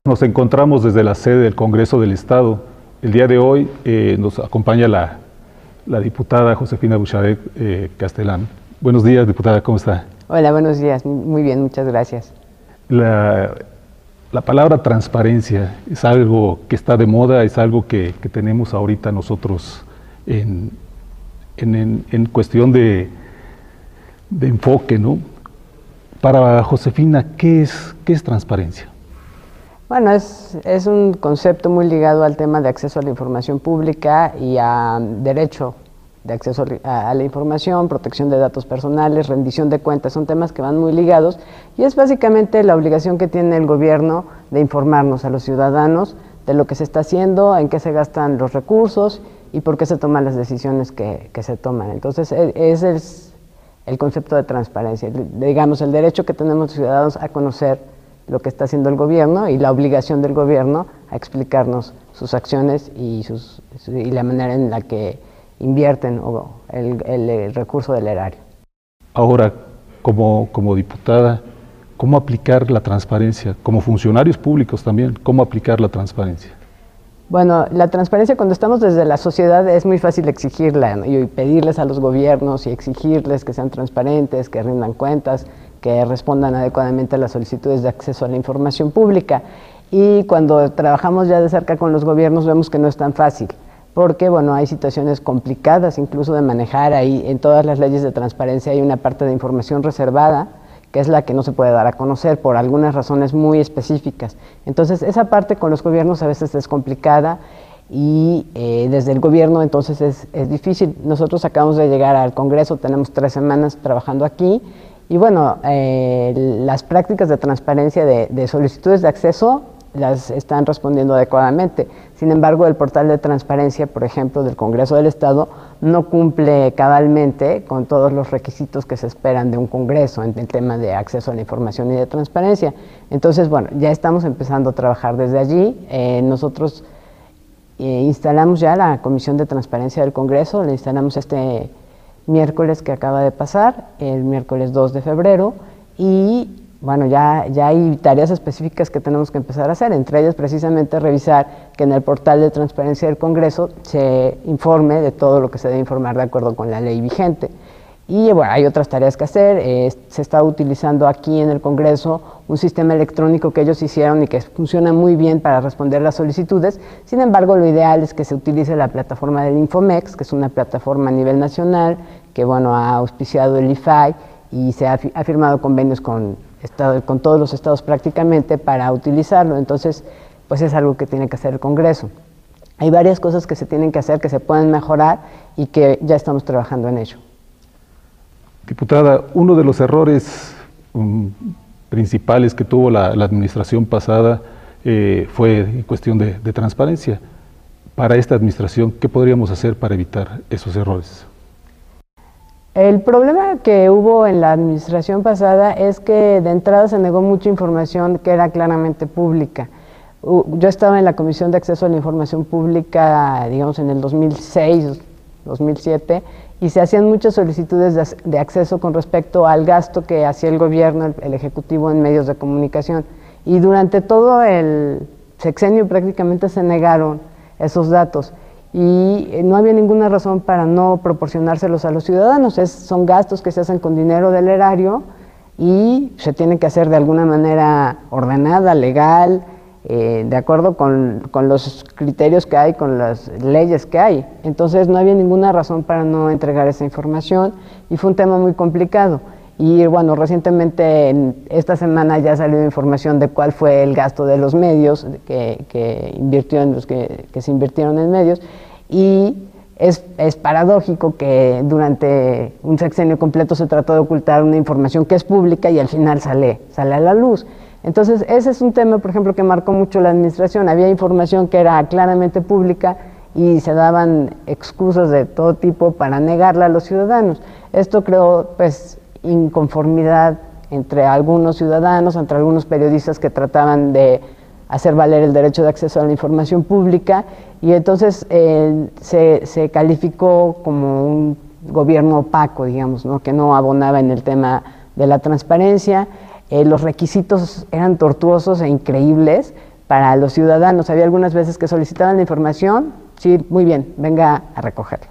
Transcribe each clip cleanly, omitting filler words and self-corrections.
Nos encontramos desde la sede del Congreso del Estado. El día de hoy nos acompaña la diputada Josefina Bucharest Castellán. Buenos días, diputada, ¿cómo está? Hola, buenos días. Muy bien, muchas gracias. La palabra transparencia es algo que está de moda, es algo que tenemos ahorita nosotros en cuestión de enfoque, ¿no? Para Josefina, ¿qué es transparencia? Bueno, es un concepto muy ligado al tema de acceso a la información pública y a derecho de acceso a la información, protección de datos personales, rendición de cuentas, son temas que van muy ligados y es básicamente la obligación que tiene el gobierno de informarnos a los ciudadanos de lo que se está haciendo, en qué se gastan los recursos y por qué se toman las decisiones que se toman. Entonces, ese es el concepto de transparencia, digamos, el derecho que tenemos los ciudadanos a conocer lo que está haciendo el gobierno y la obligación del gobierno a explicarnos sus acciones y la manera en la que invierten el recurso del erario. Ahora, como diputada, ¿cómo aplicar la transparencia? Como funcionarios públicos también, ¿cómo aplicar la transparencia? Bueno, la transparencia cuando estamos desde la sociedad es muy fácil exigirla, ¿no? Y pedirles a los gobiernos y exigirles que sean transparentes, que rindan cuentas, que respondan adecuadamente a las solicitudes de acceso a la información pública. Y cuando trabajamos ya de cerca con los gobiernos vemos que no es tan fácil, porque bueno, hay situaciones complicadas incluso de manejar. Ahí en todas las leyes de transparencia hay una parte de información reservada, que es la que no se puede dar a conocer por algunas razones muy específicas. Entonces esa parte con los gobiernos a veces es complicada y desde el gobierno entonces es difícil. Nosotros acabamos de llegar al Congreso, tenemos 3 semanas trabajando aquí y bueno, las prácticas de transparencia de solicitudes de acceso las están respondiendo adecuadamente. Sin embargo, el portal de transparencia, por ejemplo, del Congreso del Estado, no cumple cabalmente con todos los requisitos que se esperan de un Congreso en el tema de acceso a la información y de transparencia. Entonces, bueno, ya estamos empezando a trabajar desde allí. Nosotros instalamos ya la Comisión de Transparencia del Congreso, la instalamos este miércoles que acaba de pasar, el miércoles 2 de febrero, y bueno, ya hay tareas específicas que tenemos que empezar a hacer, entre ellas precisamente revisar que en el portal de transparencia del Congreso se informe de todo lo que se debe informar de acuerdo con la ley vigente. Y bueno, hay otras tareas que hacer. Se está utilizando aquí en el Congreso un sistema electrónico que ellos hicieron y que funciona muy bien para responder las solicitudes. Sin embargo, lo ideal es que se utilice la plataforma del Infomex, que es una plataforma a nivel nacional que bueno, ha auspiciado el IFAI y se ha firmado convenios con todos los estados prácticamente para utilizarlo. Entonces, pues es algo que tiene que hacer el Congreso. Hay varias cosas que se tienen que hacer, que se pueden mejorar y que ya estamos trabajando en ello. Diputada, uno de los errores principales que tuvo la administración pasada fue en cuestión de transparencia. Para esta administración, ¿qué podríamos hacer para evitar esos errores? El problema que hubo en la administración pasada es que de entrada se negó mucha información que era claramente pública. Yo estaba en la Comisión de Acceso a la Información Pública, digamos, en el 2006, 2007, y se hacían muchas solicitudes de acceso con respecto al gasto que hacía el gobierno, el Ejecutivo en medios de comunicación. Y durante todo el sexenio prácticamente se negaron esos datos. Y no había ninguna razón para no proporcionárselos a los ciudadanos. Son gastos que se hacen con dinero del erario y se tienen que hacer de alguna manera ordenada, legal, de acuerdo con los criterios que hay, con las leyes que hay. Entonces no había ninguna razón para no entregar esa información y fue un tema muy complicado. Y bueno, recientemente esta semana ya salió información de cuál fue el gasto de los medios que se invirtieron en medios, y es paradójico que durante un sexenio completo se trató de ocultar una información que es pública y al final sale a la luz. Entonces ese es un tema, por ejemplo, que marcó mucho la administración. Había información que era claramente pública y se daban excusas de todo tipo para negarla a los ciudadanos. Esto creó pues inconformidad entre algunos ciudadanos, entre algunos periodistas que trataban de hacer valer el derecho de acceso a la información pública, y entonces se calificó como un gobierno opaco, digamos, ¿no? Que no abonaba en el tema de la transparencia. Los requisitos eran tortuosos e increíbles para los ciudadanos. Había algunas veces que solicitaban la información, sí, muy bien, venga a recogerla.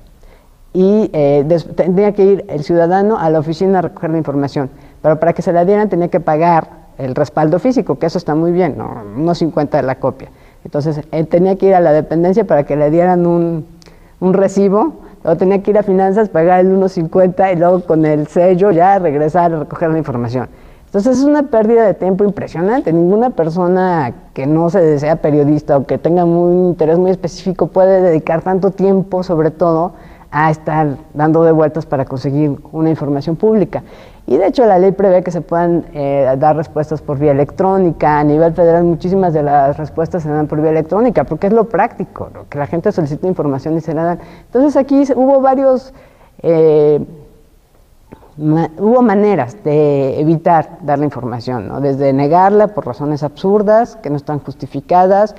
Y tendría que ir el ciudadano a la oficina a recoger la información, pero para que se la dieran tenía que pagar el respaldo físico, que eso está muy bien, ¿no? Unos 50 de la copia. Entonces, él tenía que ir a la dependencia para que le dieran un recibo, luego tenía que ir a finanzas, pagar el 1.50 y luego con el sello ya regresar a recoger la información. Entonces es una pérdida de tiempo impresionante. Ninguna persona que no se desea periodista o que tenga un interés muy específico puede dedicar tanto tiempo, sobre todo, a estar dando de vueltas para conseguir una información pública. Y de hecho la ley prevé que se puedan dar respuestas por vía electrónica. A nivel federal muchísimas de las respuestas se dan por vía electrónica, porque es lo práctico, ¿no? Que la gente solicita información y se la dan. Entonces aquí hubo varios... hubo maneras de evitar dar la información, ¿no? Desde negarla por razones absurdas, que no están justificadas.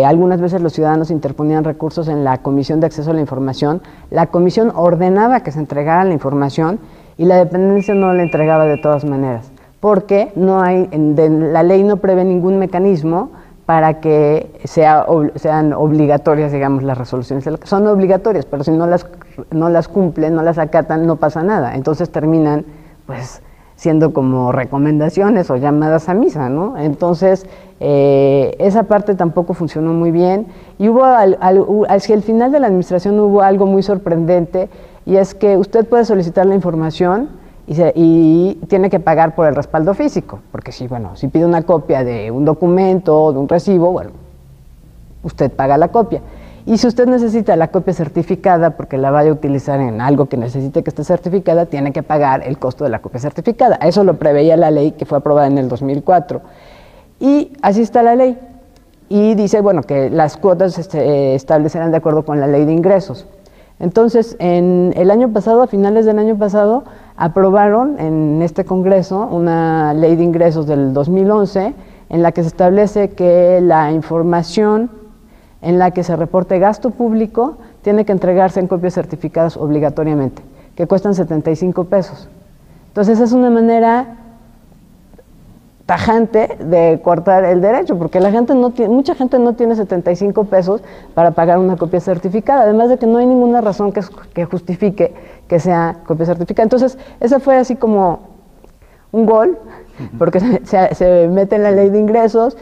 Algunas veces los ciudadanos interponían recursos en la Comisión de Acceso a la Información. La comisión ordenaba que se entregara la información y la dependencia no la entregaba de todas maneras, porque la ley no prevé ningún mecanismo para que sean obligatorias, digamos, las resoluciones. Son obligatorias, pero si no las cumplen, no las acatan, no pasa nada. Entonces terminan, pues, siendo como recomendaciones o llamadas a misa, ¿no? Entonces, esa parte tampoco funcionó muy bien. Y hacia el final de la administración hubo algo muy sorprendente, y es que usted puede solicitar la información y tiene que pagar por el respaldo físico, porque si pide una copia de un documento o de un recibo, bueno, usted paga la copia. Y si usted necesita la copia certificada porque la vaya a utilizar en algo que necesite que esté certificada, tiene que pagar el costo de la copia certificada. Eso lo preveía la ley que fue aprobada en el 2004. Y así está la ley. Y dice, bueno, que las cuotas se establecerán de acuerdo con la ley de ingresos. Entonces, en el año pasado, a finales del año pasado, aprobaron en este Congreso una ley de ingresos del 2011 en la que se establece que la información en la que se reporte gasto público tiene que entregarse en copias certificadas obligatoriamente, que cuestan 75 pesos. Entonces es una manera tajante de cortar el derecho, porque mucha gente no tiene 75 pesos para pagar una copia certificada, además de que no hay ninguna razón que justifique que sea copia certificada. Entonces, esa fue así como un gol, porque se mete en la ley de ingresos.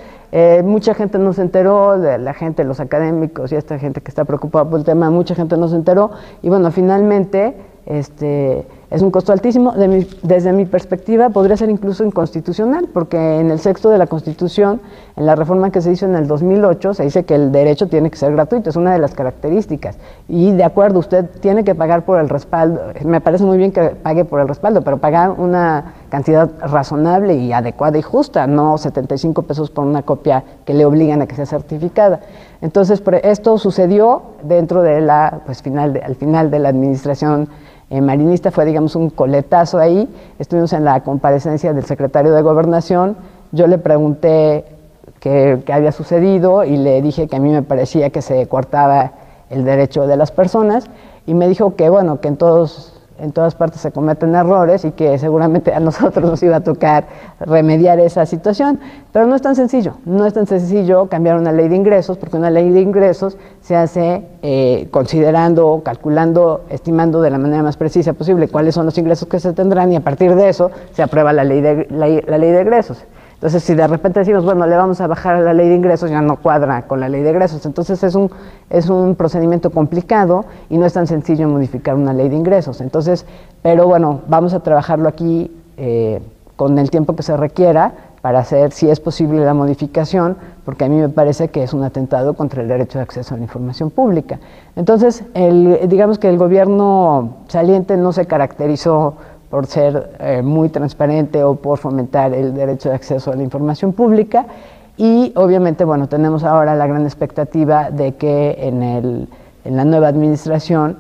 Mucha gente no se enteró, los académicos y esta gente que está preocupada por el tema, mucha gente no se enteró, y bueno, finalmente es un costo altísimo. Desde mi perspectiva podría ser incluso inconstitucional, porque en el texto de la Constitución, en la reforma que se hizo en el 2008, se dice que el derecho tiene que ser gratuito, es una de las características, y de acuerdo, usted tiene que pagar por el respaldo. Me parece muy bien que pague por el respaldo, pero pagar una cantidad razonable y adecuada y justa, no 75 pesos por una copia que le obligan a que sea certificada. Entonces, esto sucedió dentro de al final de la administración marinista. Fue, digamos, un coletazo ahí. Estuvimos en la comparecencia del secretario de Gobernación. Yo le pregunté qué había sucedido y le dije que a mí me parecía que se coartaba el derecho de las personas, y me dijo que, bueno, que en todas partes se cometen errores y que seguramente a nosotros nos iba a tocar remediar esa situación. Pero no es tan sencillo cambiar una ley de ingresos, porque una ley de ingresos se hace considerando, calculando, estimando de la manera más precisa posible cuáles son los ingresos que se tendrán, y a partir de eso se aprueba la ley de ingresos. Entonces, si de repente decimos, bueno, le vamos a bajar a la ley de ingresos, ya no cuadra con la ley de ingresos. Entonces es un procedimiento complicado y no es tan sencillo modificar una ley de ingresos. Entonces, pero bueno, vamos a trabajarlo aquí con el tiempo que se requiera para hacer, si es posible, la modificación, porque a mí me parece que es un atentado contra el derecho de acceso a la información pública. Entonces, digamos que el gobierno saliente no se caracterizó por ser muy transparente o por fomentar el derecho de acceso a la información pública, y obviamente, bueno, tenemos ahora la gran expectativa de que en la nueva administración